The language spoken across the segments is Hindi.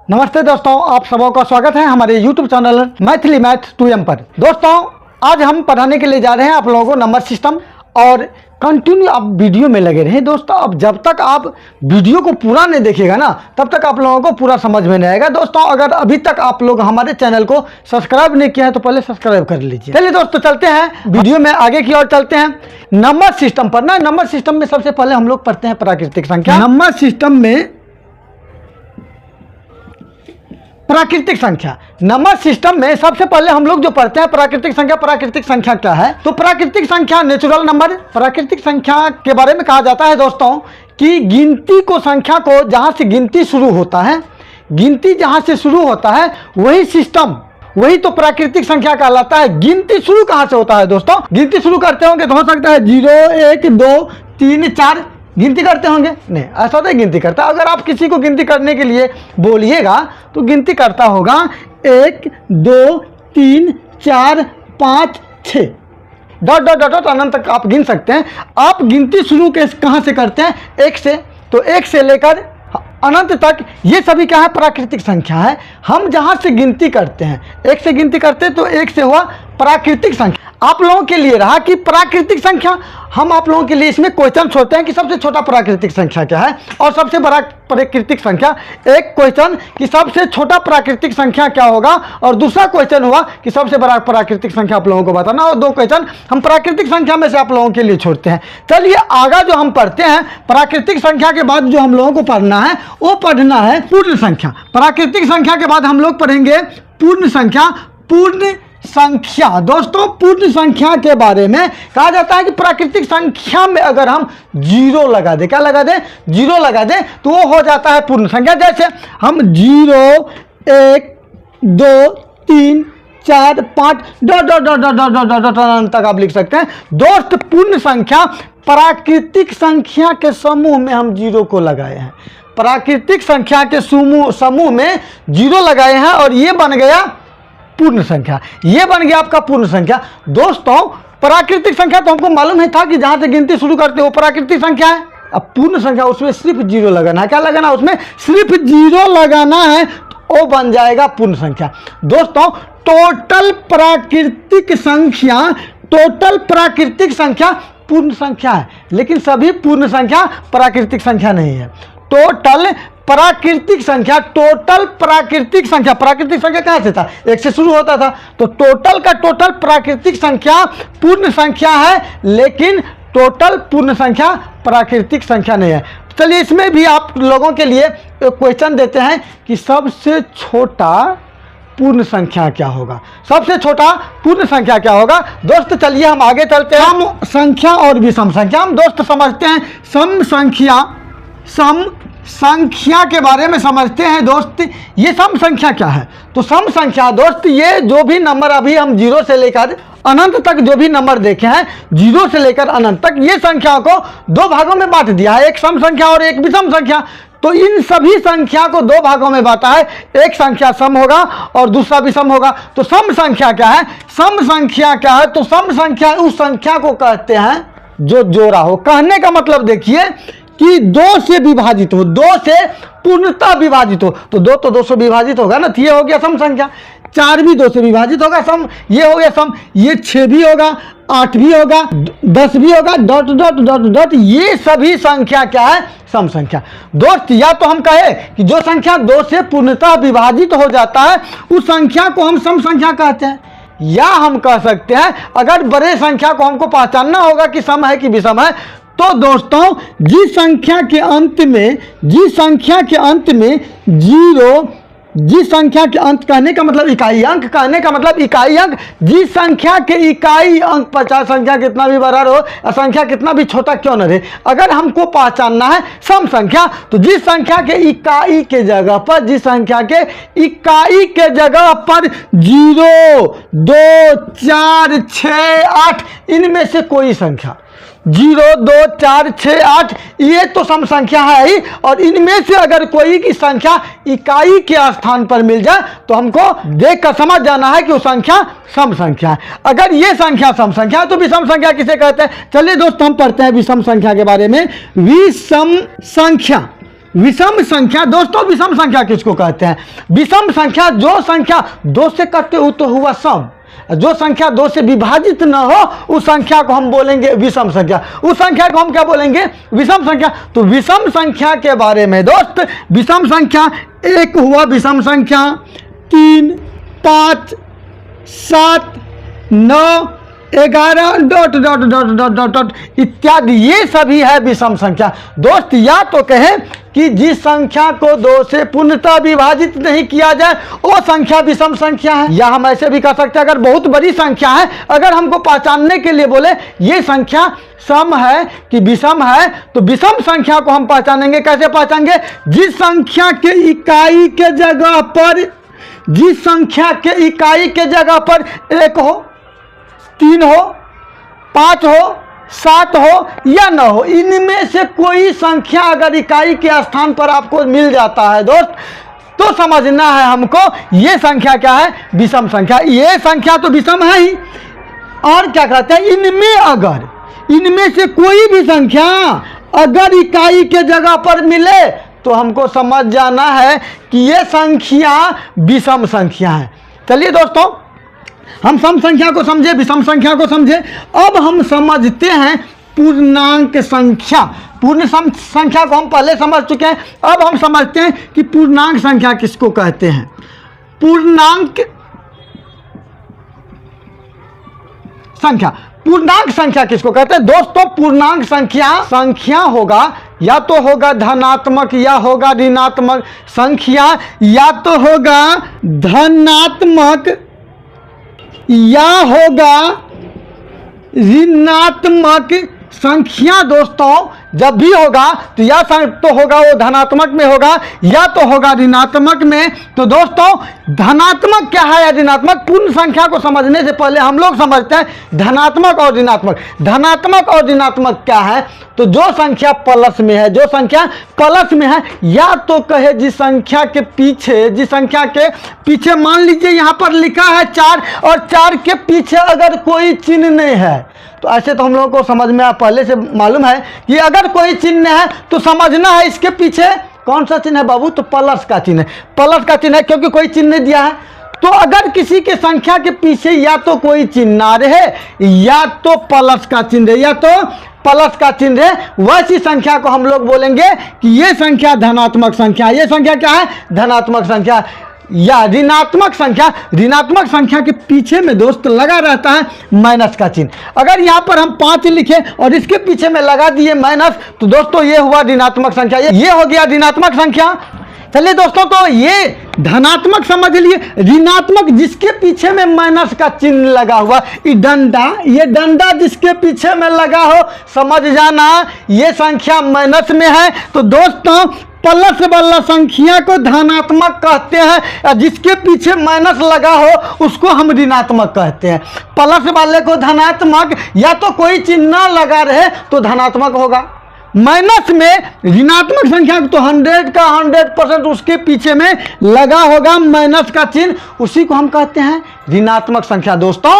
नमस्ते दोस्तों, आप सबों का स्वागत है हमारे YouTube channel Maithili math 2M पर। दोस्तों, आज हम पढ़ाने के लिए जा रहे हैं आप लोगों को नंबर सिस्टम, और कंटिन्यू आप वीडियो में लगे रहें। दोस्तों, अब जब तक आप वीडियो को पूरा नहीं देखिएगा ना, तब तक आप लोगों को पूरा समझ में नहीं आएगा। दोस्तों, अगर अभी तक आप लोग हमारे चैनल को सब्सक्राइब नहीं किया है तो पहले सब्सक्राइब कर लीजिए। चलिए दोस्तों, चलते हैं वीडियो में आगे की ओर चलते हैं। नंबर सिस्टम पर ना, नंबर सिस्टम में सबसे पहले हम लोग पढ़ते हैं प्राकृतिक संख्या। नंबर सिस्टम में प्राकृतिक संख्या, नंबर सिस्टम में सबसे पहले हम लोग जो पढ़ते हैं प्राकृतिक संख्या। प्राकृतिक संख्या क्या है? तो प्राकृतिक संख्या नेचुरल नंबर। प्राकृतिक संख्या के बारे में कहा जाता है दोस्तों कि गिनती को, संख्या को जहां से गिनती शुरू होता है, गिनती जहां से शुरू होता है वही सिस्टम, वही तो प्राकृतिक संख्या कहलाता है। गिनती शुरू कहां से होता है दोस्तों? गिनती शुरू करते होंगे तो हो सकता है 0 1 2 3 4 गिनती करते होंगे। नहीं, ऐसा नहीं गिनती करता। अगर आप किसी को गिनती करने के लिए बोलिएगा तो गिनती करता होगा 1 2 3 4 5 6 डॉट डॉट डॉट डॉट अनंत तक आप गिन सकते हैं। आप गिनती शुरू कहाँ से करते हैं? 1 से। तो 1 से लेकर अनंत तक ये सभी क्या है? प्राकृतिक संख्या है। हम जहां से गिनती करते हैं, 1 से गिनती करते हैं तो 1 से हुआ प्राकृतिक संख्या। आप लोगों के लिए रहा कि प्राकृतिक संख्या, हम आप लोगों के लिए इसमें क्वेश्चन छोड़ते हैं कि सबसे छोटा प्राकृतिक संख्या क्या है और सबसे बड़ा प्राकृतिक संख्या। एक क्वेश्चन कि सबसे छोटा प्राकृतिक संख्या क्या होगा, और दूसरा क्वेश्चन हुआ कि सबसे बड़ा प्राकृतिक संख्या आप लोगों को बताना। और 2 क्वेश्चन हम प्राकृतिक संख्या में से आप लोगों के लिए छोड़ते हैं। चलिए आगे जो हम पढ़ते हैं, प्राकृतिक संख्या के बाद जो हम लोगों को पढ़ना है वो पढ़ना है पूर्ण संख्या। प्राकृतिक संख्या के बाद हम लोग पढ़ेंगे पूर्ण संख्या। पूर्ण संख्या दोस्तों, पूर्ण संख्या के बारे में कहा जाता है कि प्राकृतिक संख्या में अगर हम 0 लगा दें, क्या लगा दें? 0 लगा दें तो वो हो जाता है पूर्ण संख्या। जैसे हम 0 1 2 3 4 5 dot dot dot dot dot dot dot अनंत तक आप लिख सकते हैं। दोस्त, पूर्ण संख्या प्राकृतिक संख्या के समूह में हम 0 को लगाए हैं। प्राकृतिक संख्या के समूह में 0 लगाए हैं और ये बन गया पूर्ण संख्या। ये बन गया आपका पूर्ण संख्या। दोस्तों, प्राकृतिक संख्या तो हमको मालूम है था कि जहां से गिनती शुरू करते हो प्राकृतिक संख्या है। अब पूर्ण संख्या, उसमें सिर्फ 0 लगाना है। क्या लगाना है? उसमें सिर्फ 0 लगाना है तो वो बन जाएगा पूर्ण संख्या। दोस्तों, टोटल प्राकृतिक संख्या, टोटल प्राकृतिक संख्या पूर्ण संख्या है, लेकिन सभी पूर्ण संख्या प्राकृतिक संख्या नहीं है। टोटल प्राकृतिक संख्या, टोटल प्राकृतिक संख्या, प्राकृतिक संख्या कहां से था? 1 से शुरू होता था। तो टोटल का टोटल प्राकृतिक संख्या पूर्ण संख्या है, लेकिन टोटल पूर्ण संख्या प्राकृतिक संख्या नहीं है। चलिए इसमें भी आप लोगों के लिए क्वेश्चन देते हैं कि सबसे छोटा पूर्ण संख्या क्या होगा? सबसे छोटा पूर्ण संख्या क्या होगा? दोस्त, चलिए हम आगे चलते हैं। सम संख्या और विषम संख्या हम दोस्त समझते हैं। सम संख्या के बारे में समझते हैं दोस्त। ये सम संख्या क्या है? तो सम संख्या दोस्त, ये जो भी नंबर अभी हम 0 से लेकर अनंत तक जो भी नंबर देखे हैं, 0 से लेकर अनंत तक, ये संख्या को 2 भागों में बांट दिया है, एक सम संख्या और एक विषम संख्या। तो इन सभी संख्या को 2 भागों में बांटा है, एक संख्या सम होगा और दूसरा विषम होगा। तो सम संख्या क्या है? सम संख्या क्या है? तो सम संख्या उस संख्या को कहते हैं जो जोड़ा हो। कहने का मतलब देखिए कि 2 से विभाजित हो, 2 से पूर्णतः विभाजित हो। तो 2 तो 2 से विभाजित होगा ना, तो ये हो गया सम संख्या। 4 भी 2 से विभाजित होगा, सम, ये हो गया सम। ये 6 भी होगा, 8 भी होगा, 10 भी होगा, डॉट डॉट डॉट डॉट, ये सभी संख्या क्या है? सम संख्या। दोस्त, या तो हम कहे कि जो संख्या 2 से पूर्णतः विभाजित हो जाता है उस संख्या को हम सम संख्या कहते हैं, या हम कह सकते हैं अगर बड़े संख्या को हमको पहचानना होगा कि सम है कि विषम है, तो दोस्तों जिस संख्या के अंत में 0, जिस संख्या के अंत कहने का मतलब इकाई अंक, कहने का मतलब इकाई अंक, जिस संख्या के इकाई अंक 50 संख्या कितना भी बड़ा रहो, संख्या कितना भी छोटा क्यों न रहे, अगर हमको पहचानना है सम संख्या, तो जिस संख्या के इकाई के जगह पर, जिस संख्या के इकाई के जगह पर 0 2 4 6 8 इनमें से कोई संख्या, 0 2 4 6 8 ये तो सम संख्या है ही, और इनमें से अगर कोई की संख्या इकाई के स्थान पर मिल जाए तो हमको देख कर समझ जाना है कि वो संख्या सम संख्या है। अगर ये संख्या सम संख्या है तो विषम संख्या किसे कहते हैं? चलिए दोस्त, हम पढ़ते हैं विषम संख्या के बारे में। विषम संख्या, विषम संख्या दोस्तों, विषम संख्या किसको कहते हैं? विषम संख्या जो संख्या 2 से कटे हो तो हुआ सम, जो संख्या 2 से विभाजित न हो उस संख्या को हम बोलेंगे विषम संख्या। उस संख्या को हम क्या बोलेंगे? विषम संख्या। तो विषम संख्या के बारे में दोस्त, विषम संख्या 1 हुआ विषम संख्या, 3, 5, 7, 9, 11 dot dot dot dot dot dot इत्यादि, ये सभी है विषम संख्या। दोस्त या तो कहें कि जिस संख्या को 2 से पूर्णतः विभाजित नहीं किया जाए वो संख्या विषम संख्या है, या हम ऐसे भी कह सकते हैं अगर बहुत बड़ी संख्या है, अगर हमको पहचानने के लिए बोले ये संख्या सम है कि विषम है, तो विषम संख्या को हम पहचानेंगे। कैसे पहचानेंगे? जिस संख्या के इकाई के जगह पर, जिस संख्या के इकाई के जगह पर 1 हो, 3 हो, 5 हो, 7 हो या 9 हो, इनमें से कोई संख्या अगर इकाई के स्थान पर आपको मिल जाता है दोस्त, तो समझना है हमको ये संख्या क्या है? विषम संख्या। ये संख्या तो विषम है ही, और क्या कहते हैं? इनमें अगर, इनमें से कोई भी संख्या अगर इकाई के जगह पर मिले तो हमको समझ जाना है कि ये संख्या विषम संख्या है। चलिए दोस्तों, हम सम संख्या को समझे, विषम संख्या को समझे। अब हम समझते हैं पूर्णांक संख्या। पूर्ण संख्या को हम पहले समझ चुके हैं, अब हम समझते हैं कि पूर्णांक संख्या किसको कहते हैं। पूर्णांक संख्या, पूर्णांक संख्या किसको कहते हैं? दोस्तों पूर्णांक संख्या होगा, या तो होगा धनात्मक या होगा ऋणात्मक संख्या, या तो होगा धनात्मक या होगा ऋणात्मक संख्या। दोस्तों जब भी होगा तो या तो होगा वो धनात्मक में होगा या तो होगा ऋणात्मक में। तो दोस्तों धनात्मक क्या है या ऋणात्मक? पूर्ण संख्या को समझने से पहले हम लोग समझते हैं धनात्मक और ऋणात्मक। धनात्मक और ऋणात्मक क्या है? तो जो संख्या प्लस में है, जो संख्या प्लस में है, या तो कहे जिस संख्या के पीछे, जिस संख्या के पीछे मान लीजिए यहाँ पर लिखा है 4 और 4 के पीछे अगर कोई चिन्ह नहीं है, तो ऐसे तो हम लोगों को समझ में पहले से मालूम है कि अगर कोई चिन्ह है तो समझना है इसके पीछे कौन सा चिन्ह है बाबू? तो प्लस का चिन्ह है। प्लस का चिन्ह है क्योंकि कोई चिन्ह नहीं दिया है। तो अगर किसी के संख्या के पीछे या तो कोई चिन्ह ना रहे या तो प्लस का चिन्ह रहे, या तो प्लस का चिन्ह रहे, वैसी संख्या को हम लोग बोलेंगे कि ये संख्या धनात्मक संख्या। ये संख्या क्या है? धनात्मक संख्या। या ऋणात्मक संख्या, ऋणात्मक संख्या के पीछे में दोस्त लगा रहता है माइनस का चिन्ह। अगर यहाँ पर हम 5 लिखे और इसके पीछे में लगा दिए माइनस, तो दोस्तों ये हुआ ऋणात्मक संख्या, ये हो गया ऋणात्मक संख्या। चलिए दोस्तों, तो ये धनात्मक समझ लिए। ऋणात्मक जिसके पीछे में माइनस का चिन्ह लगा हुआ, ये डंडा जिसके पीछे में लगा हो, समझ जाना ये संख्या माइनस में है। तो दोस्तों प्लस वाला संख्या को धनात्मक कहते हैं, जिसके पीछे माइनस लगा हो उसको हम ऋणात्मक कहते हैं। प्लस वाले को धनात्मक, या तो कोई चिन्ह लगा रहे तो धनात्मक होगा। माइनस में ऋणात्मक संख्या तो 100 का 100% उसके पीछे में लगा होगा माइनस का चिन्ह, उसी को हम कहते हैं ऋणात्मक संख्या। दोस्तों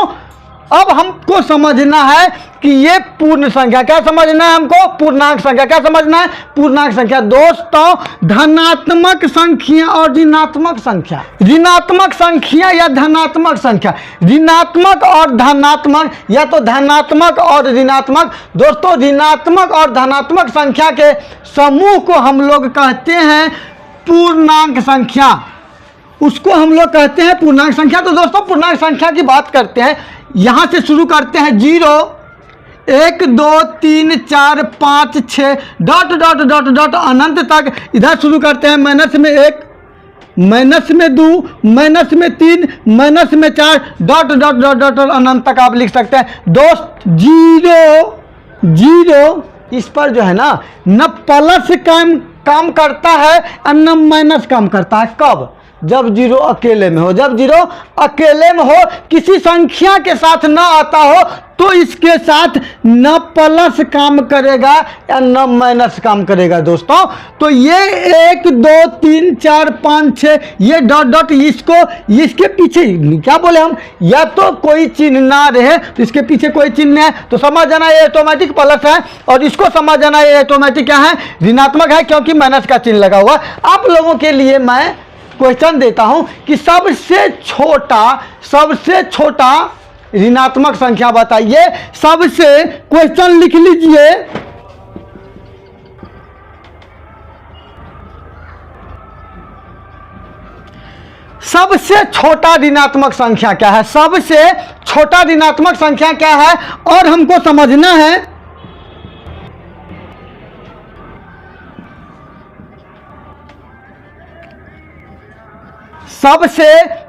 अब हमको समझना है कि ये पूर्ण संख्या, क्या समझना है हमको? पूर्णांक संख्या। क्या समझना है? पूर्णांक संख्या। दोस्तों धनात्मक संख्या और ऋणात्मक संख्या, ऋणात्मक संख्या या धनात्मक संख्या, ऋणात्मक और धनात्मक, या तो धनात्मक और ऋणात्मक। दोस्तों ऋणात्मक और धनात्मक संख्या के समूह को हम लोग कहते हैं पूर्णांक संख्या, उसको हम लोग कहते हैं पूर्णांक संख्या। तो दोस्तों पूर्णांक संख्या की बात करते हैं, यहां से शुरू करते हैं 0, 1, 2, 3, 4, 5, 6 डॉट डॉट डॉट डॉट अनंत तक। इधर शुरू करते हैं माइनस में 1, माइनस में 2, माइनस में 3, माइनस में 4 डॉट डॉट डॉट डॉट अनंत तक आप लिख सकते हैं। दोस्त 0 इस पर जो है ना, न प्लस काम करता है और न माइनस काम करता है। कब? जब जीरो अकेले में हो, जब जीरो अकेले में हो, किसी संख्या के साथ ना आता हो, तो इसके साथ न प्लस काम करेगा या न माइनस काम करेगा दोस्तों। तो ये 1 2 3 4 5 6 ये डॉट डॉट, इसको इसके पीछे क्या बोले हम, या तो कोई चिन्ह ना रहे तो इसके पीछे कोई चिन्ह है तो समझ जाना ये ऑटोमेटिक प्लस है, और इसको समझ जाना ये ऑटोमेटिक क्या है, ऋणात्मक है, क्योंकि माइनस का चिन्ह लगा हुआ। आप लोगों के लिए मैं क्वेश्चन देता हूं कि सबसे छोटा ऋणात्मक संख्या बताइए। सबसे क्वेश्चन लिख लीजिए, सबसे छोटा ऋणात्मक संख्या क्या है, सबसे छोटा ऋणात्मक संख्या क्या है, और हमको समझना है सबसे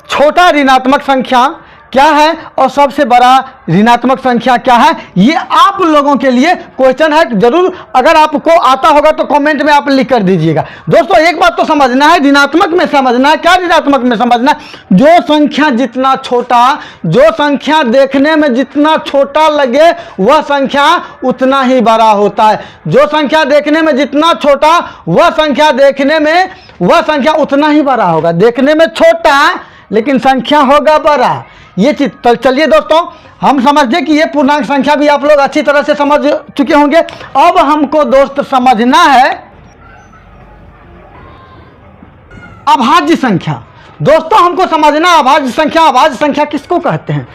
छोटा ऋणात्मक संख्या क्या है और सबसे बड़ा ऋणात्मक संख्या क्या है। ये आप लोगों के लिए क्वेश्चन है, जरूर अगर आपको आता होगा तो कमेंट में आप लिख कर दीजिएगा। दोस्तों एक बात तो समझना है, ऋणात्मक में समझना है, क्या ऋणात्मक में समझना है, जो संख्या जितना छोटा, जो संख्या देखने में जितना छोटा लगे वह संख्या उतना ही बड़ा होता है। जो संख्या देखने में जितना छोटा वह संख्या उतना ही बड़ा होगा। देखने में छोटा लेकिन संख्या होगा बड़ा, ये चीज। तो चलिए दोस्तों हम समझते कि ये पूर्णांक संख्या भी आप लोग अच्छी तरह से समझ चुके होंगे। अब हमको दोस्त समझना है अभाज्य संख्या। दोस्तों हमको समझना अभाज्य संख्या, अभाज्य संख्या किसको कहते हैं।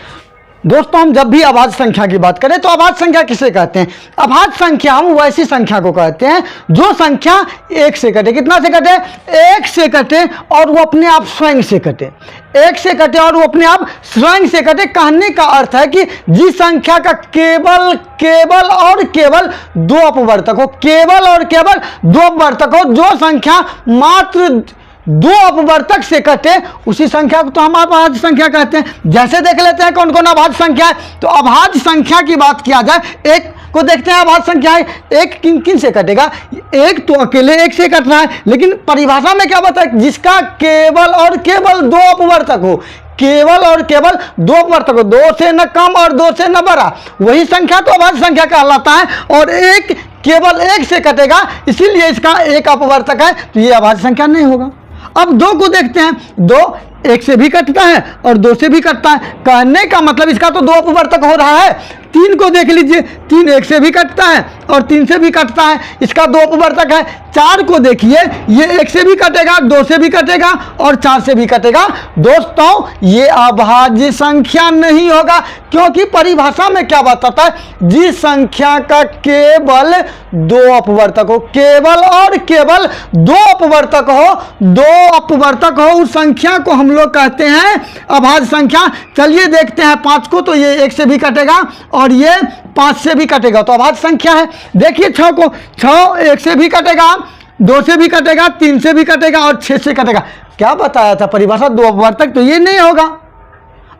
दोस्तों हम जब भी अभाज्य संख्या की बात करें तो अभाज्य संख्या किसे कहते हैं। अभाज्य संख्या हम वैसी संख्या को कहते हैं जो संख्या 1 से कटे। कितना से कटे, 1 से कटे और वो अपने आप स्वयं से कटे, 1 से कटे और वो अपने आप स्वयं से कटे। कहने का अर्थ है कि जिस संख्या का केवल और केवल 2 अपवर्तक हो, केवल और केवल 2 अपवर्तक हो, जो संख्या मात्र 2 अपवर्तक से कटे, उसी संख्या को तो हम अभाज्य संख्या कहते हैं। जैसे देख लेते हैं कौन कौन अभाज्य संख्या है। तो अभाज्य संख्या की बात किया जाए, एक को देखते हैं अभाज्य संख्या है, एक किन किन से कटेगा, एक तो अकेले 1 से कट रहा है, लेकिन परिभाषा में क्या बताया, जिसका केवल और केवल 2 अपवर्तक हो, केवल और केवल 2 अपवर्तक हो, 2 से न कम और 2 से न बड़ा, वही संख्या तो अभाज्य संख्या कहलाता है। और एक केवल 1 से कटेगा, इसीलिए इसका 1 अपवर्तक है, तो ये अभाज्य संख्या नहीं होगा। अब 2 को देखते हैं, 2 1 से भी कटता है और 2 से भी कटता है। कहने का मतलब इसका तो 2 अपवर्तक हो रहा है। 3 को देख लीजिए, 3 1 से भी कटता है और 3 से भी कटता है, इसका 2 अपवर्तक है। 4 को देखिए, ये 1 से भी कटेगा, 2 से भी कटेगा और 4 से भी कटेगा। दोस्तों ये अभाज्य संख्या नहीं होगा, क्योंकि परिभाषा में क्या बताता है, जिस संख्या का केवल 2 अपवर्तक हो, केवल और केवल 2 अपवर्तक हो, 2 अपवर्तक हो, उस संख्या को हम लोग कहते हैं अभाज्य संख्या। चलिए देखते हैं 5 को, तो ये 1 से भी कटेगा और ये 5 से भी कटेगा, तो अभाज्य संख्या है। देखिए 6 को, 6 1 से भी कटेगा, 2 से भी कटेगा, 3 से भी कटेगा और 6 से कटेगा। क्या बताया था परिभाषा, 2 अपवर्तक, तो ये नहीं होगा,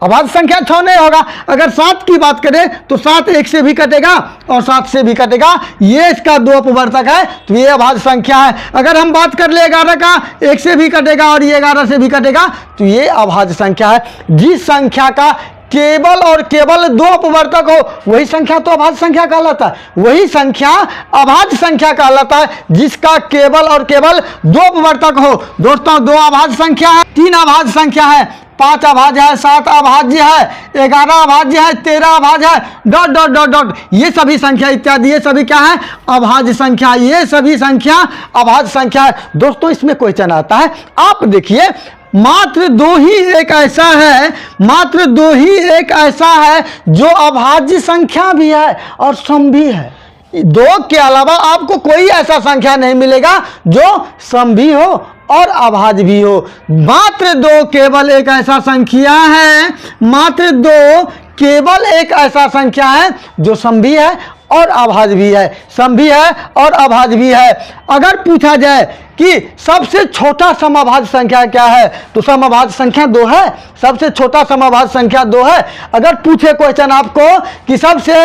अभाज्य संख्या 6 नहीं होगा। अगर 7 की बात करें तो 7 1 से भी कटेगा और 7 से भी कटेगा, ये इसका 2 अपवर्तक है, तो ये अभाज्य संख्या है। अगर हम बात कर ले 11 का, 1 से भी कटेगा और ये 11 से भी कटेगा, तो ये अभाज्य संख्या है। जिस संख्या का केवल और केवल 2 अपवर्तक हो, वही संख्या तो अभाज्य संख्या कहलाता है, वही संख्या अभाज्य संख्या कहलाता है, जिसका केवल और केवल 2 अपवर्तक हो। दोस्तों 2 अभाज्य संख्या है, 3 अभाज्य संख्या है, 5 अभाज्य है, 7 अभाज्य है, 11 अभाज्य है, 13 अभाज्य है, डॉट डॉट डॉट डॉट, ये सभी संख्या इत्यादि, ये सभी क्या है, अभाज्य संख्या, ये सभी संख्या अभाज्य संख्या है। दोस्तों इसमें क्वेश्चन आता है, आप देखिए मात्र 2 ही एक ऐसा है, मात्र 2 ही एक ऐसा है जो अभाज्य संख्या भी है और सम भी है। 2 के अलावा आपको कोई ऐसा संख्या नहीं मिलेगा जो सम भी हो और अभाज्य भी हो। मात्र 2 केवल एक ऐसा संख्या है, मात्र 2 केवल एक ऐसा संख्या है जो सम भी है और अभाज्य भी है, सम भी है और अभाज्य भी है। अगर पूछा जाए कि सबसे छोटा समअभाज्य संख्या क्या है, तो समअभाज्य संख्या 2 है, सबसे छोटा समअभाज्य संख्या 2 है। अगर पूछे क्वेश्चन आपको कि सबसे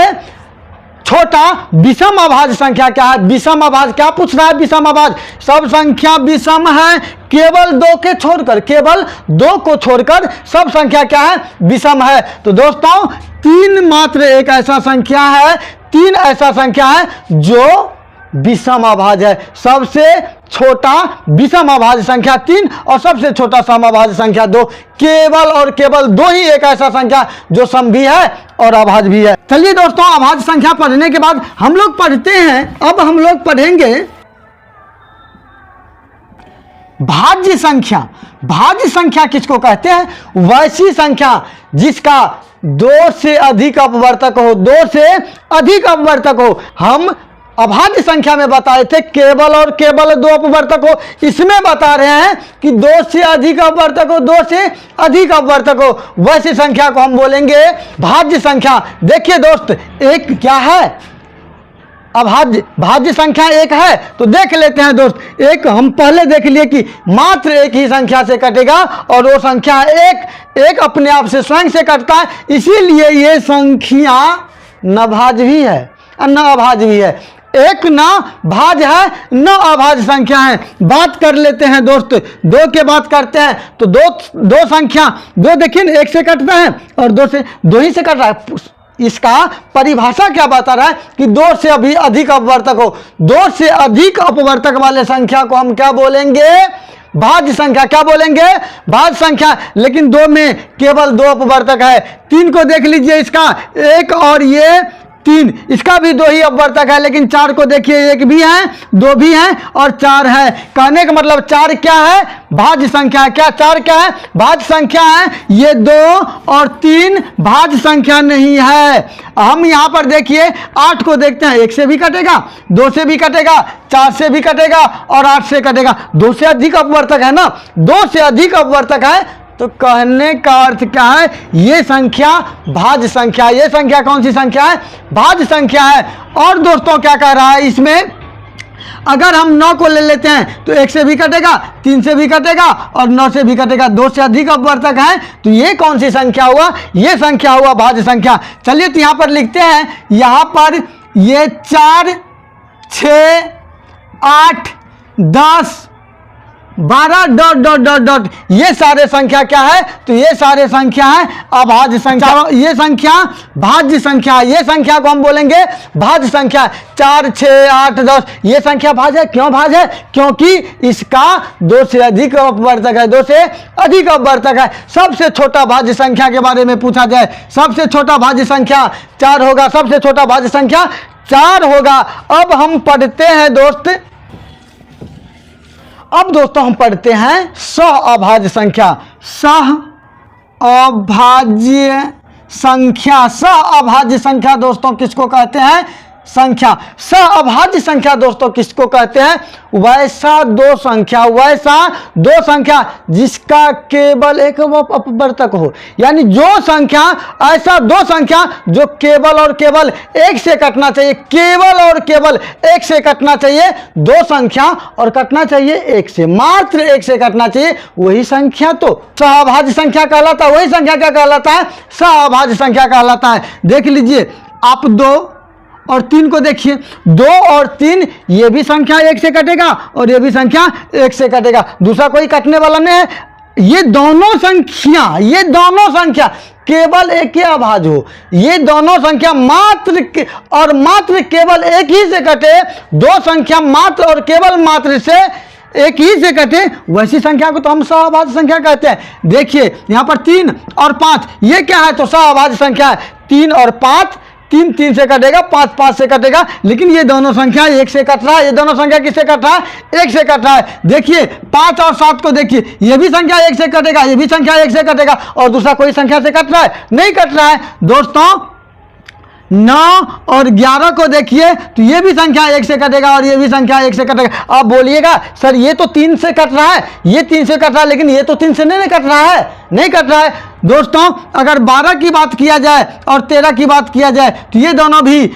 छोटा विषम अभाज्य संख्या क्या है? विषम अभाज्य क्या पूछ रहा है? विषम अभाज्य सब संख्या विषम है केवल दो के छोड़कर, केवल दो को छोड़कर सब संख्या क्या है? विषम है। तो दोस्तों तीन मात्र एक ऐसा संख्या है, तीन ऐसा संख्या है जो विषम अभाज्य है। सबसे छोटा विषम अभाज्य संख्या 3 और सबसे छोटा समअभाज्य संख्या 2। केवल और केवल दो ही एक ऐसा संख्या जो सम भी है और अभाज्य भी है। चलिए दोस्तों, अभाज्य संख्या पढ़ने के बाद हम लोग पढ़ते हैं, अब हम लोग पढ़ेंगे भाज्य संख्या। भाज्य संख्या किसको कहते हैं? वैसी संख्या जिसका दो से अधिक अपवर्तक हो, दो से अधिक अपवर्तक हो। हम अभाज्य संख्या में बताए थे केवल और केवल दो अपवर्तक हो, इसमें बता रहे हैं कि दो से अधिक अपवर्तक हो, दो से अधिक अपवर्तक हो, वैसी संख्या को हम बोलेंगे भाज्य संख्या। देखिए दोस्त, एक क्या है? अभाज्य। भाज्य संख्या एक है, तो देख लेते हैं दोस्त। एक हम पहले देख लिए कि मात्र एक ही संख्या से कटेगा और वो संख्या एक अपने आप से स्वयं से कटता है, इसीलिए ये संख्या न भाज्य भी है और न अभाज्य भी है। एक ना भाज्य है न अभाज्य संख्या है। बात कर लेते हैं दोस्त, दो के बात करते हैं तो दो संख्या, दो देखिए एक से कटता है और दो से दो ही से कट रहा है। इसका परिभाषा क्या बता रहा है कि दो से अभी अधिक अपवर्तक हो, दो से अधिक अपवर्तक वाले संख्या को हम क्या बोलेंगे? भाज्य संख्या। क्या बोलेंगे? भाज्य संख्या। लेकिन दो में केवल दो अपवर्तक है। तीन को देख लीजिए, इसका एक और ये तीन, इसका भी दो ही अपवर्तक है। लेकिन चार को देखिए, एक भी है, दो भी है और चार है। कहने का मतलब चार क्या है? भाज्य संख्या है। क्या चार क्या है? भाज्य संख्या है। ये दो और तीन भाज्य संख्या नहीं है। हम यहाँ पर देखिए 8 को देखते हैं, एक से भी कटेगा, दो से भी कटेगा, चार से भी कटेगा और 8 से कटेगा। दो से अधिक अपवर्तक है ना, दो से अधिक अपवर्तक है, तो कहने का अर्थ क्या है? ये संख्या भाज्य संख्या। ये संख्या कौन सी संख्या है? भाज्य संख्या है। और दोस्तों क्या कह रहा है इसमें? अगर हम 9 को ले लेते हैं तो 1 से भी कटेगा, 3 से भी कटेगा और 9 से भी कटेगा। दो से अधिक अपवर्तक है, तो ये कौन सी संख्या हुआ? ये संख्या हुआ भाज्य संख्या। चलिए तो यहाँ पर लिखते हैं, यहाँ पर ये 4, 6, 8, 10, 12 डॉट डॉट डॉट डॉट, ये सारे संख्या क्या है? तो ये सारे संख्या है अभाज्य संख्या। ये संख्या भाज्य संख्या, ये संख्या को हम बोलेंगे भाज्य संख्या। 4, 6, 8, 10 ये संख्या भाज्य है। क्यों भाज्य है? क्योंकि इसका दो से अधिक अपवर्तक है, दो से अधिक अपवर्तक है। सबसे छोटा भाज्य संख्या के बारे में पूछा जाए, सबसे छोटा भाज्य संख्या 4 होगा। सबसे छोटा भाज्य संख्या 4 होगा। अब हम पढ़ते हैं दोस्त, अब दोस्तों हम पढ़ते हैं सहअभाज्य संख्या। सहअभाज्य संख्या, सहअभाज्य संख्या दोस्तों किसको कहते हैं? संख्या। सहअभाज्य संख्या दोस्तों किसको कहते हैं? वैसा दो संख्या, वैसा दो संख्या जिसका केवल एक अपवर्तक हो। यानी जो संख्या, ऐसा दो संख्या जो केवल और केवल एक से कटना चाहिए, केवल और केवल एक से कटना चाहिए। दो संख्या और कटना चाहिए एक से, मात्र एक से कटना चाहिए, वही संख्या तो सहअभाज्य संख्या कहलाता है। वही संख्या क्या कहलाता है? सहअभाज्य संख्या कहलाता है। देख लीजिए आप 2 और 3 को देखिए, 2 और 3 ये भी संख्या एक से कटेगा और ये भी संख्या एक से कटेगा, दूसरा कोई कटने वाला नहीं है। ये दोनों संख्या केवल एक ही अभाज्य हो, ये दोनों संख्या मात्र केवल एक ही से कटे, दो संख्या मात्र और केवल मात्र से एक ही से कटे, वैसी संख्या को तो हम सहअभाज्य संख्या कहते हैं। देखिए यहाँ पर 3 और 5 ये क्या है? तो सहअभाज्य संख्या है। 3 और 5, 3 3 से कटेगा, 5 5 से कटेगा। लेकिन ये दोनों संख्या एक से कट रहा है, ये दोनों संख्या किससे कट रहा है? एक से कट रहा है। देखिए 5 और 7 को देखिए, ये भी संख्या एक से कटेगा, ये भी संख्या एक से कटेगा और दूसरा कोई संख्या से कट रहा है? नहीं कट रहा है। दोस्तों 9 और 11 को देखिए, तो ये भी संख्या एक से कटेगा और ये भी संख्या एक से कटेगा। आप बोलिएगा सर ये तो 3 से कट रहा है, ये 3 से कट रहा है, लेकिन ये तो 3 से नहीं कट रहा है, नहीं कट रहा है। दोस्तों अगर 12 की बात किया जाए और 13 की बात किया जाए तो ये दोनों भी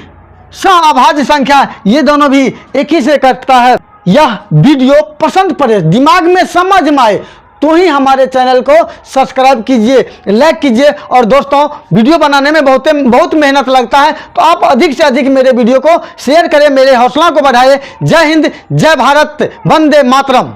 सहअभाज्य संख्या, ये दोनों भी एक ही से कटता है। यह वीडियो पसंद पड़े, दिमाग में समझ में आए तो ही हमारे चैनल को सब्सक्राइब कीजिए, लाइक कीजिए। और दोस्तों, वीडियो बनाने में बहुत मेहनत लगता है, तो आप अधिक से अधिक मेरे वीडियो को शेयर करें, मेरे हौसला को बढ़ाएं। जय हिंद, जय भारत, वंदे मातरम।